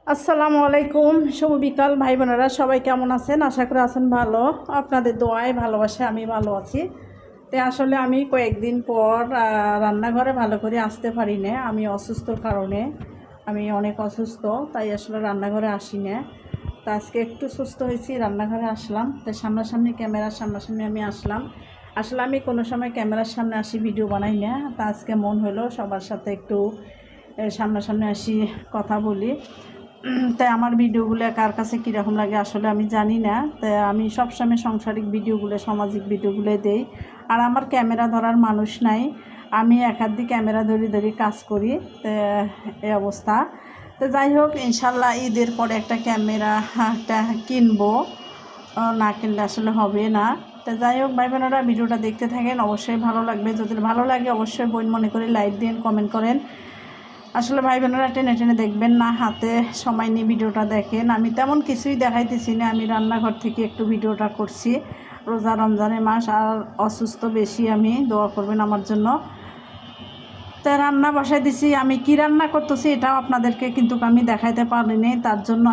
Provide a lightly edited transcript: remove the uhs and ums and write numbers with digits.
আসসালামু আলাইকুম, শুভ বিকাল ভাই বোনেরা, সবাই কেমন আছেন? আশা করি আছেন ভালো। আপনাদের দোয়ায় ভালোবাসে আমি ভালো আছি। তো আসলে আমি কয়েকদিন পর রান্নাঘরে ভালো করে আসতে পারি না, আমি অসুস্থর কারণে। আমি অনেক অসুস্থ, তাই আসলে রান্নাঘরে আসি না। তো আজকে একটু সুস্থ হয়েছি, রান্নাঘরে আসলাম। তাই সামনাসামনি ক্যামেরার সামনাসামনি আমি আসলাম। আসলে আমি কোনো সময় ক্যামেরার সামনে আসি ভিডিও বানাই না, তা আজকে মন হলো সবার সাথে একটু সামনাসামনি আসি, কথা বলি। তাই আমার ভিডিওগুলো কার কাছে কীরকম লাগে আসলে আমি জানি না। তাই আমি সবসময় সাংসারিক ভিডিওগুলো, সামাজিক ভিডিওগুলো দেই। আর আমার ক্যামেরা ধরার মানুষ নাই, আমি একাধিক ক্যামেরা ধরে কাজ করি। তো এই অবস্থা। তো যাই হোক, ইনশাল্লাহ ঈদের পরে একটা ক্যামেরা কিনবো, না কিনলে আসলে হবে না। তো যাই হোক ভাই বোনেরা, ভিডিওটা দেখতে থাকেন, অবশ্যই ভালো লাগবে। যদি ভালো লাগে অবশ্যই বোন মনে করে লাইক দিন, কমেন্ট করেন। আসলে ভাই বোনেরা টেনে টেনে দেখবেন না, হাতে সময় নিয়ে ভিডিওটা দেখেন। আমি তেমন কিছুই দেখাইতেছি না, আমি রান্নাঘর থেকে একটু ভিডিওটা করছি। রোজা রমজানের মাস, আর অসুস্থ বেশি, আমি দোয়া করবেন আমার জন্য। তাই রান্না বসাই দিছি, আমি কি রান্না করতেছি এটাও আপনাদেরকে কিন্তু আমি দেখাইতে পারিনি, তার জন্য